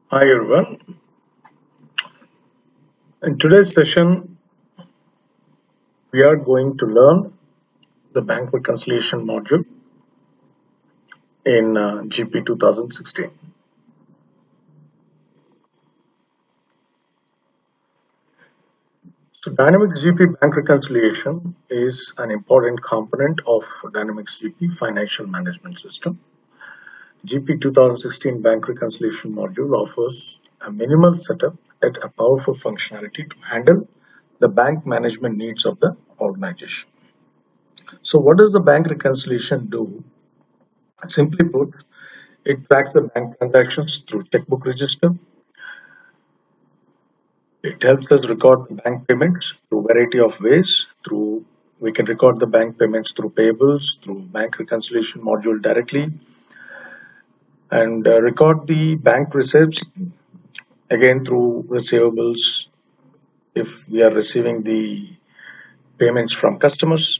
Hi everyone. In today's session, we are going to learn the bank reconciliation module in GP 2016. So Dynamics GP bank reconciliation is an important component of Dynamics GP financial management system. GP 2016 bank reconciliation module offers a minimal setup yet a powerful functionality to handle the bank management needs of the organization. So what does the bank reconciliation do? Simply put, it tracks the bank transactions through checkbook register. It helps us record the bank payments through a variety of ways. We can record the bank payments through payables, through bank reconciliation module directly, and record the bank receipts again through receivables if we are receiving the payments from customers,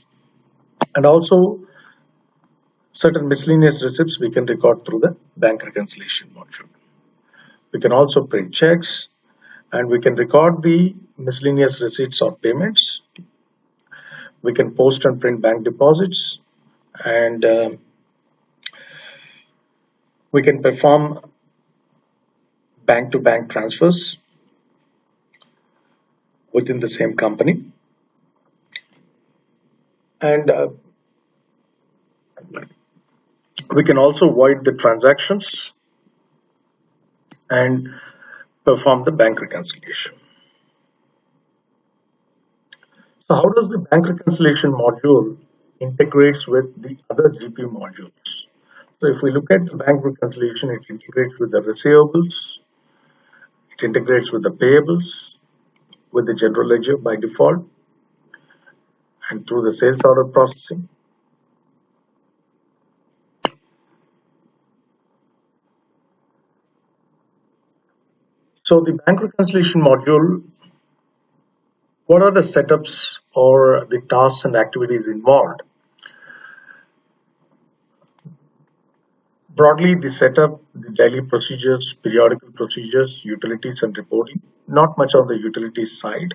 and also certain miscellaneous receipts we can record through the bank reconciliation module. We can also print checks and we can record the miscellaneous receipts or payments. We can post and print bank deposits, and we can perform bank to bank transfers within the same company, and we can also void the transactions and perform the bank reconciliation. So how does the bank reconciliation module integrates with the other GP modules? So if we look at the bank reconciliation, it integrates with the receivables, it integrates with the payables, with the general ledger by default, and through the sales order processing. So the bank reconciliation module, what are the setups or the tasks and activities involved? Broadly, the setup, the daily procedures, periodical procedures, utilities and reporting, not much on the utilities side.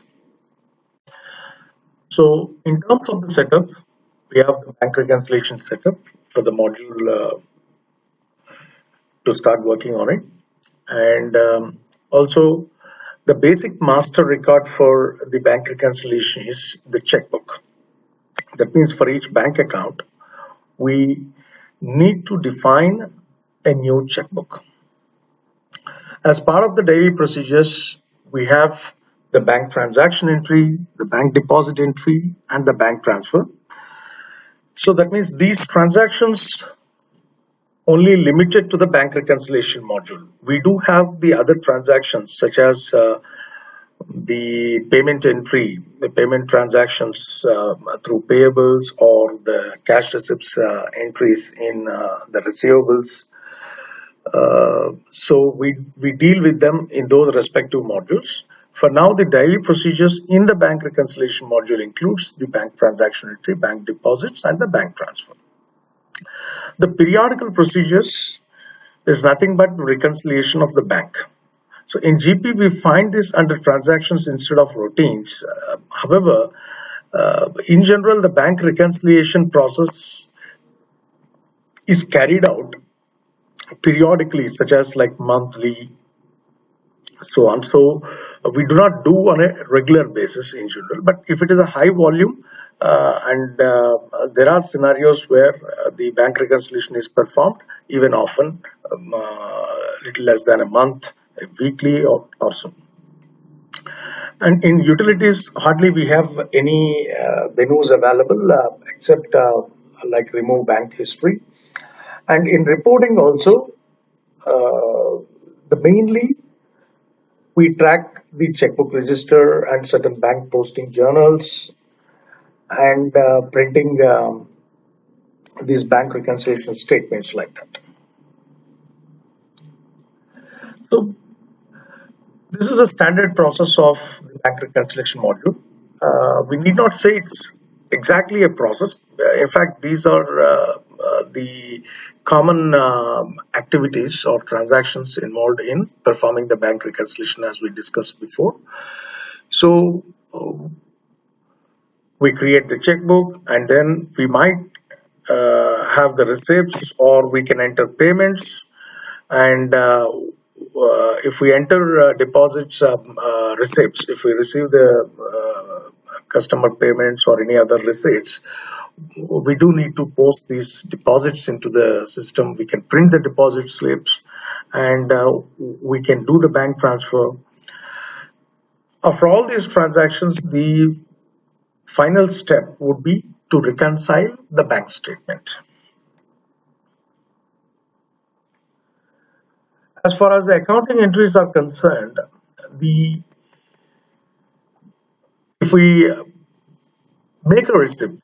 So in terms of the setup, we have the bank reconciliation setup for the module to start working on it. And also the basic master record for the bank reconciliation is the checkbook. That means for each bank account, we need to define a new checkbook. As part of the daily procedures, we have the bank transaction entry, the bank deposit entry, and the bank transfer. So that means these transactions only limited to the bank reconciliation module. We do have the other transactions such as the payment entry, the payment transactions through payables or the cash receipts entries in the receivables. So we deal with them in those respective modules. For now, the daily procedures in the bank reconciliation module includes the bank transaction entry, bank deposits, and the bank transfer. The periodical procedures is nothing but the reconciliation of the bank. So in GP, we find this under transactions instead of routines. However, in general, the bank reconciliation process is carried out periodically, such as like monthly, so on. So we do not do on a regular basis in general, but if it is a high volume and there are scenarios where the bank reconciliation is performed even often little less than a month, weekly or so. And in utilities, hardly we have any venues available except like remove bank history. And in reporting also, the mainly we track the checkbook register and certain bank posting journals and printing these bank reconciliation statements like that. So this is a standard process of the bank reconciliation module. We need not say it's exactly a process. In fact, these are the common activities or transactions involved in performing the bank reconciliation as we discussed before. So we create the checkbook, and then we might have the receipts, or we can enter payments. And if we enter deposits, receipts, if we receive the customer payments or any other receipts, we do need to post these deposits into the system. We can print the deposit slips, and we can do the bank transfer. After all these transactions, the final step would be to reconcile the bank statement. As far as the accounting entries are concerned, the if we make a receipt,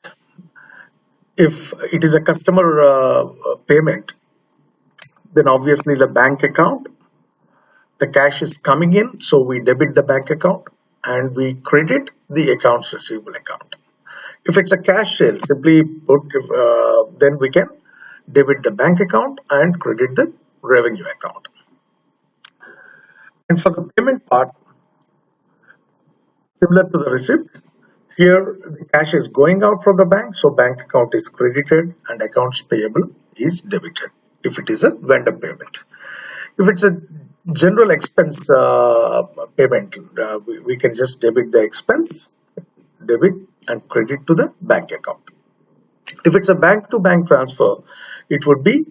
if it is a customer payment, then obviously the bank account, the cash is coming in, so we debit the bank account and we credit the accounts receivable account. If it's a cash sale, simply put, then we can debit the bank account and credit the revenue account. And for the payment part, similar to the receipt, here the cash is going out from the bank, so bank account is credited and accounts payable is debited if it is a vendor payment. If it's a general expense payment, we can just debit the expense, debit and credit to the bank account. If it's a bank to bank transfer, it would be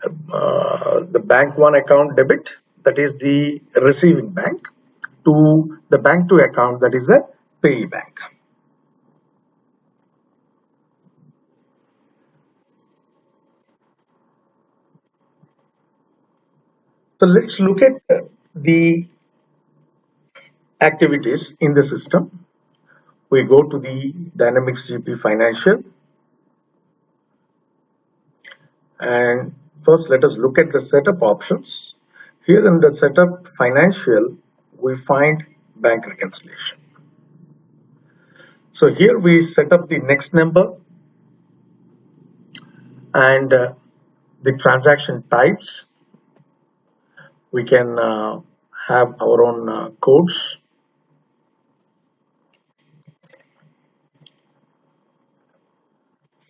the bank one account debit, that is the receiving bank, to the bank two account, that is a payee bank. So let's look at the activities in the system. We go to the Dynamics GP Financial, and first let us look at the setup options. Here in the setup financial, we find bank reconciliation. So here we set up the next number and the transaction types. We can have our own codes.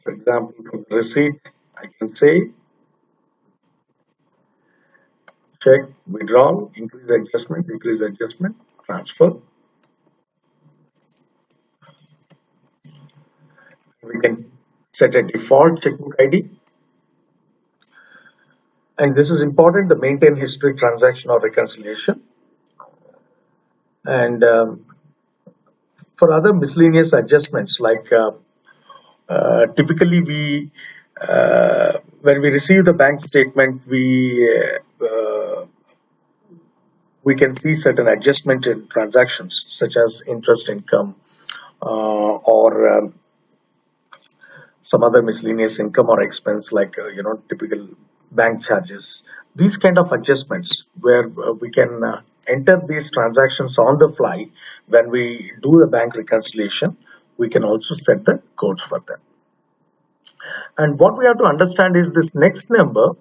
For example, for receipt, I can say check, withdrawal, increase adjustment, decrease adjustment, transfer. We can set a default checkbook ID. And this is important, the maintain history transaction or reconciliation. And for other miscellaneous adjustments, like typically when we receive the bank statement, we can see certain adjustment in transactions such as interest income or some other miscellaneous income or expense, like typical bank charges. These kind of adjustments where we can enter these transactions on the fly. When we do the bank reconciliation, we can also set the codes for them. And what we have to understand is this next number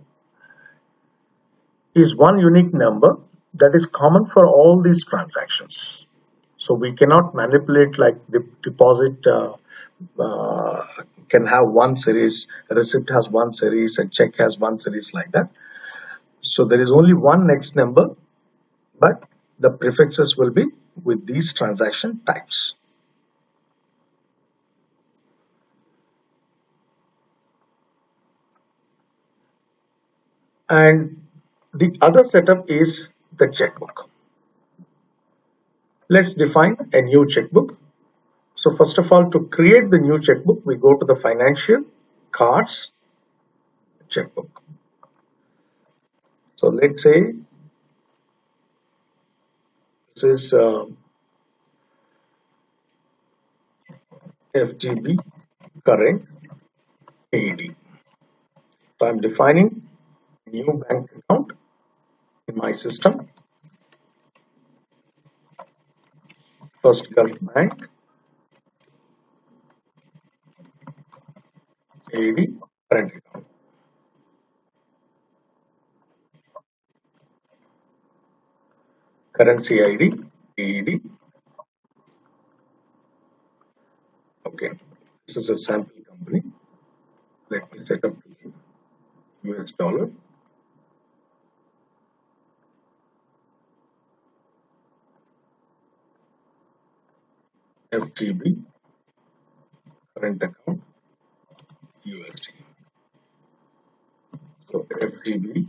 is one unique number that is common for all these transactions. So we cannot manipulate, like the deposit can have one series, a receipt has one series, a check has one series, like that. So there is only one next number, but the prefixes will be with these transaction types. And the other setup is the checkbook. Let's define a new checkbook. So first of all, to create the new checkbook, we go to the financial, cards, checkbook. So let's say this is FGB current AED. So I'm defining new bank account in my system. First Gulf Bank AED current account. currency ID, DED. Okay, this is a sample company. Let me set up US dollar. FGB, current account, USD. So FGB,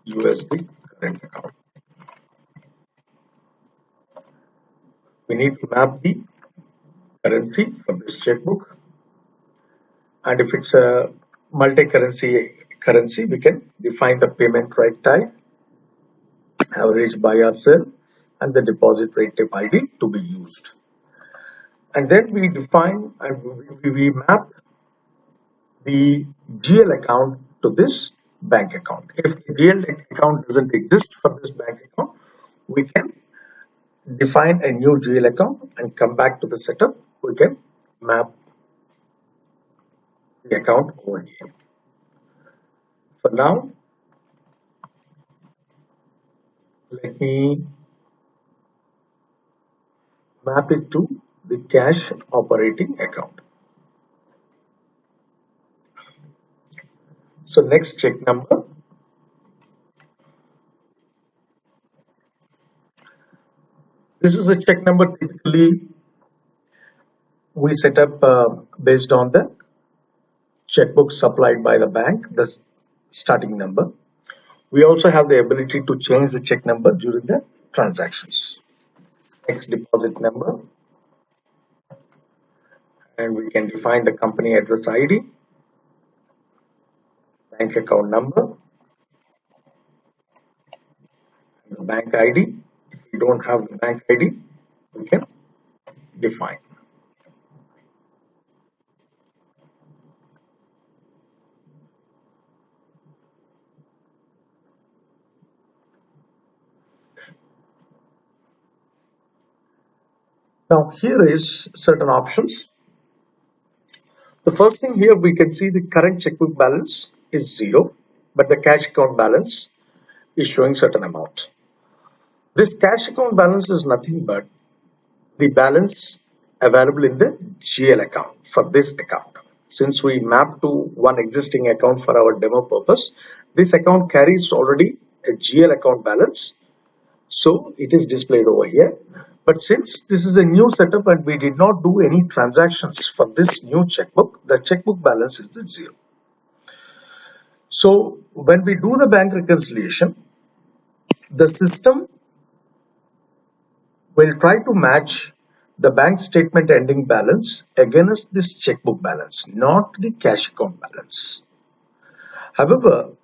USD, current account. We need to map the currency for this checkbook, and if it's a multi-currency, we can define the payment right type, average buy or sell, and the deposit rate type ID to be used. And then we define and we map the GL account to this bank account. If the GL account doesn't exist for this bank account, we can define a new GL account and come back to the setup. We can map the account over here. For now, let me map it to the cash operating account. So next check number. This is a check number typically we set up based on the checkbook supplied by the bank, the starting number. We also have the ability to change the check number during the transactions. Next deposit number, and we can define the company address ID, bank account number, and the bank ID. If we don't have the bank ID, we can define. Now here is certain options. The first thing here we can see the current checkbook balance is 0, but the cash account balance is showing certain amount. This cash account balance is nothing but the balance available in the GL account for this account. Since we map to one existing account for our demo purpose, this account carries already a GL account balance, so it is displayed over here. But since this is a new setup and we did not do any transactions for this new checkbook, the checkbook balance is the 0. So when we do the bank reconciliation, the system will try to match the bank statement ending balance against this checkbook balance, not the cash account balance. However,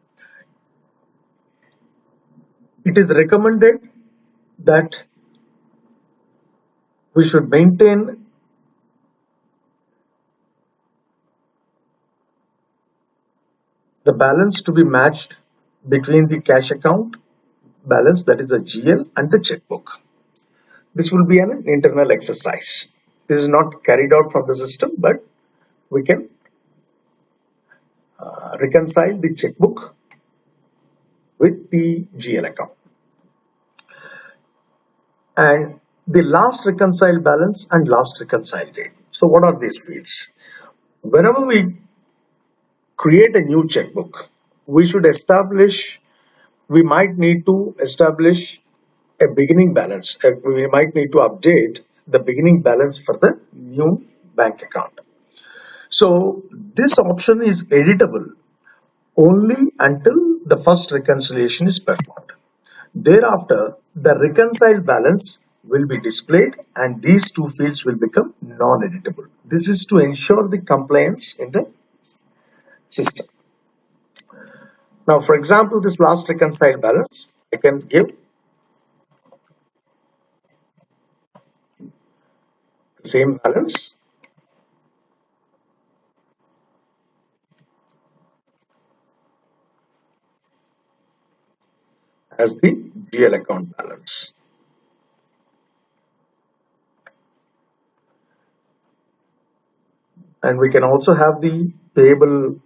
it is recommended that we should maintain the balance to be matched between the cash account balance, that is a GL, and the checkbook. This will be an internal exercise. This is not carried out from the system, but we can reconcile the checkbook with the GL account. And the last reconciled balance and last reconciled date. So what are these fields? Whenever we create a new checkbook, we might need to establish a beginning balance. We might need to update the beginning balance for the new bank account. So this option is editable only until the first reconciliation is performed. Thereafter, the reconciled balance will be displayed and these two fields will become non-editable. This is to ensure the compliance in the system. Now, for example, this last reconciled balance, I can give the same balance as the GL account balance. And we can also have the payable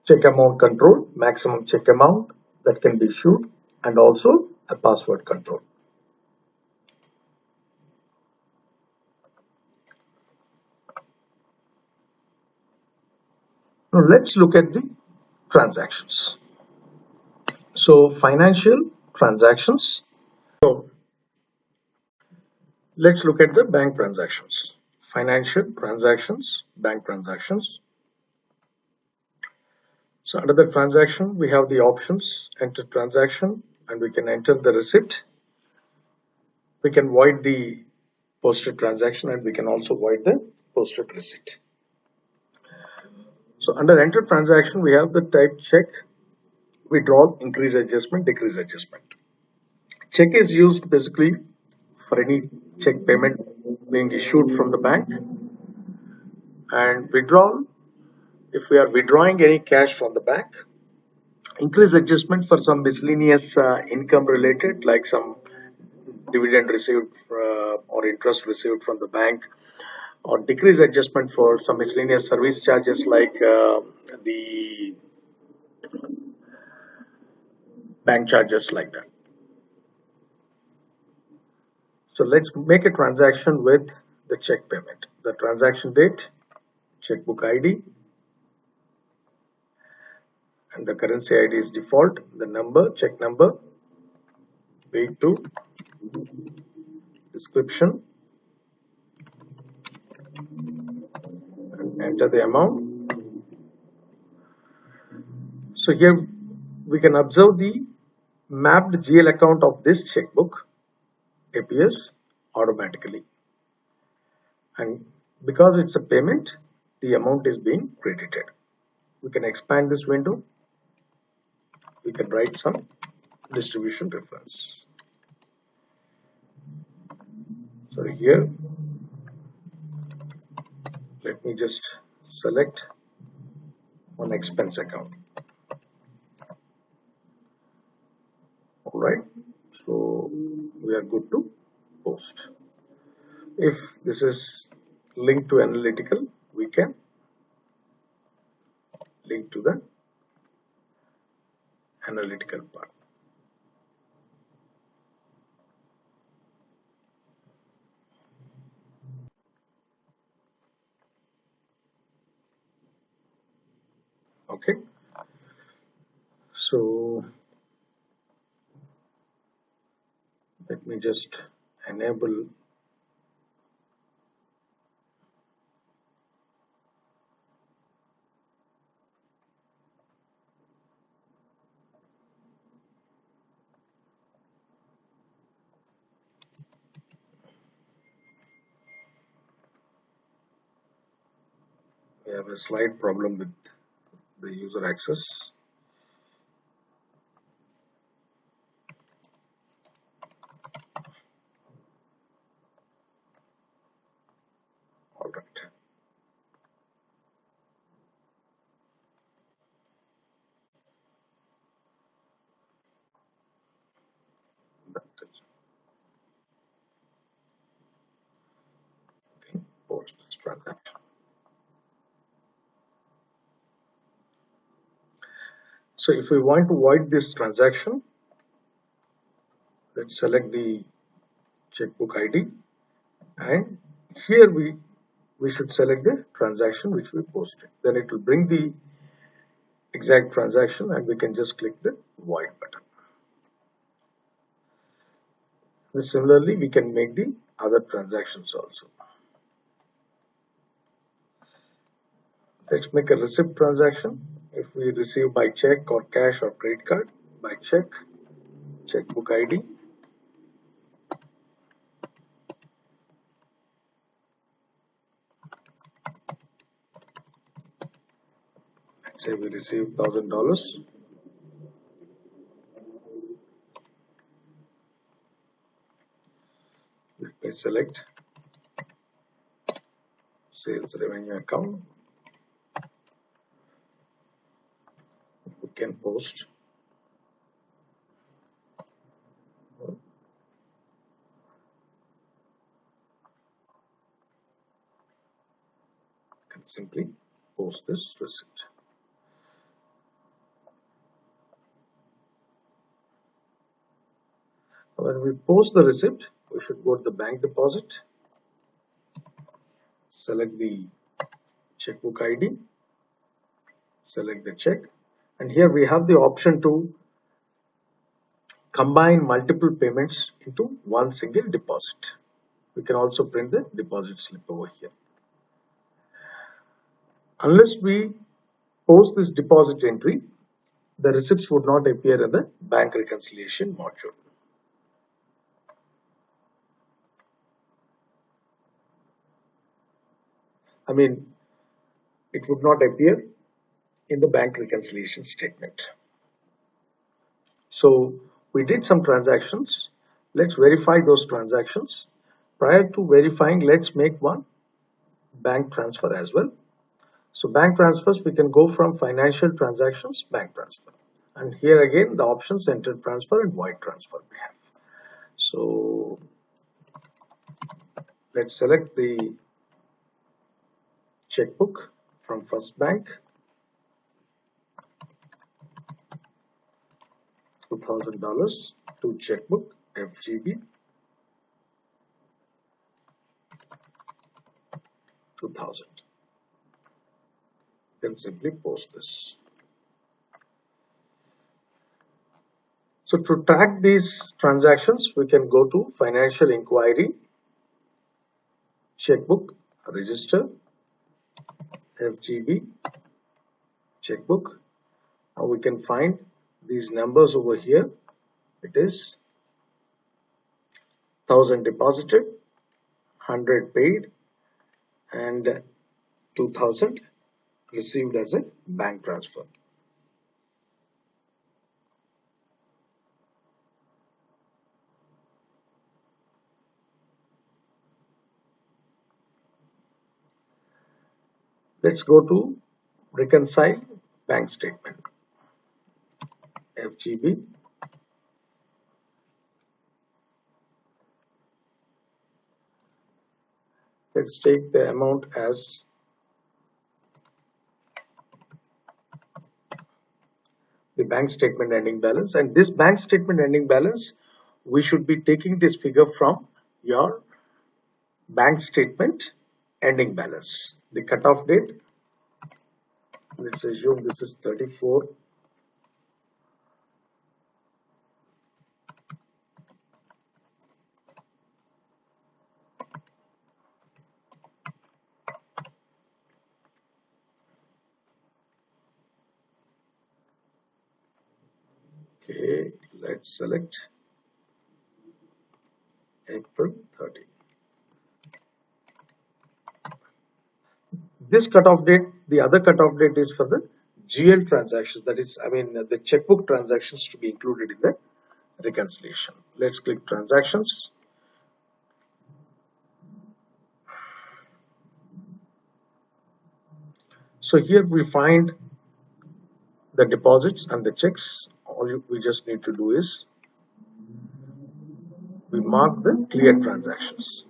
check amount control, maximum check amount that can be issued, and also a password control. Now let's look at the transactions. So financial transactions. So let's look at the bank transactions. Financial transactions, bank transactions. So under the transaction, we have the options, enter transaction, and we can enter the receipt. We can void the posted transaction and we can also void the posted receipt. So under enter transaction, we have the type check, withdrawal, increase adjustment, decrease adjustment. Check is used basically for any check payment being issued from the bank, and withdrawal if we are withdrawing any cash from the bank. Increase adjustment for some miscellaneous income related, like some dividend received or interest received from the bank, or decrease adjustment for some miscellaneous service charges like the bank charges like that. So let's make a transaction with the check payment. The transaction date, checkbook ID, and the currency ID is default. The number, check number, read to, description, and enter the amount. So here we can observe the mapped GL account of this checkbook appears automatically, and because it's a payment, the amount is being credited. We can expand this window. We can write some distribution reference. So here, let me just select one expense account. All right, so we are good to post. If this is linked to analytical, we can link to the analytical part. Okay, so let me just enable we have a slight problem with the user access. All right. That's it. Okay, post this transaction. So if we want to void this transaction, let's select the checkbook ID, and here we should select the transaction which we posted. Then it will bring the exact transaction and we can just click the void button. And similarly, we can make the other transactions also. Let's make a receipt transaction. If we receive by check or cash or credit card, by check, checkbook ID, say we receive $1,000. Let me select sales revenue account. We can post. We can simply post this receipt. When we post the receipt, we should go to the bank deposit, select the checkbook ID, select the check, and here we have the option to combine multiple payments into one single deposit. We can also print the deposit slip over here. Unless we post this deposit entry, the receipts would not appear in the bank reconciliation module. I mean, it would not appear in the bank reconciliation statement. So we did some transactions. Let's verify those transactions. Prior to verifying, let's make one bank transfer as well. So bank transfers, we can go from financial transactions, bank transfer. And here again, the options enter transfer and wire transfer we have. So let's select the checkbook from First Bank, $2,000 to checkbook FGB, 2,000. Then simply post this. So to track these transactions, we can go to financial inquiry, checkbook, register, FGB, checkbook. Now we can find these numbers over here. It is 1,000 deposited, 100 paid, and 2,000 received as a bank transfer. Let's go to reconcile bank statement. FGB, let's take the amount as the bank statement ending balance, and this bank statement ending balance, we should be taking this figure from your bank statement ending balance. The cutoff date, let's assume this is 34. Okay, let's select April 30. This cutoff date, the other cutoff date is for the GL transactions, that is, I mean, the checkbook transactions to be included in the reconciliation. Let's click transactions. So here we find the deposits and the checks. All we just need to do is we mark the cleared transactions.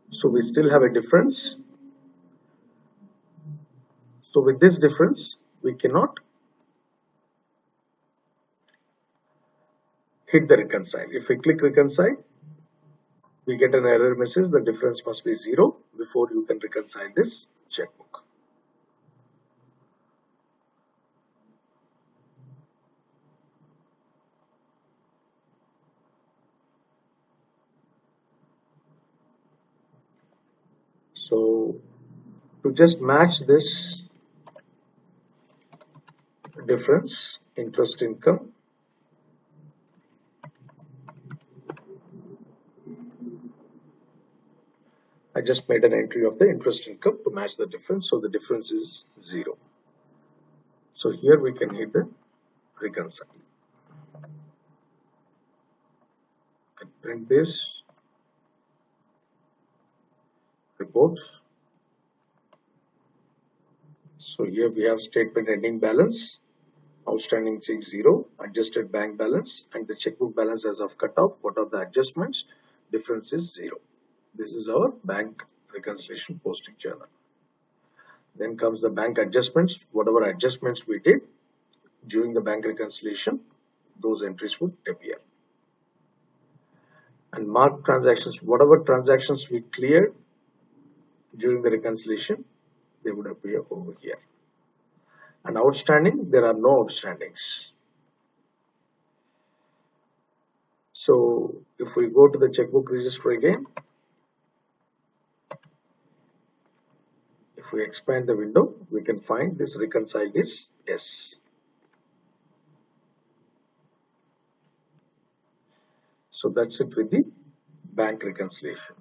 So we still have a difference. So with this difference, we cannot hit the reconcile. If we click reconcile, we get an error message. The difference must be 0 before you can reconcile this checkbook. So to just match this difference, interest income, I just made an entry of the interest income to match the difference. So the difference is 0. So here we can hit the reconcile. Can print this, reports. So here we have statement ending balance, outstanding check 0, adjusted bank balance, and the checkbook balance as of cutoff. What are the adjustments? Difference is 0. This is our bank reconciliation posting journal. Then comes the bank adjustments. Whatever adjustments we did during the bank reconciliation, those entries would appear. And marked transactions, whatever transactions we cleared during the reconciliation, they would appear over here. And outstanding, there are no outstandings. So if we go to the checkbook register again, if we expand the window, we can find this reconciled is yes. So that's it with the bank reconciliation.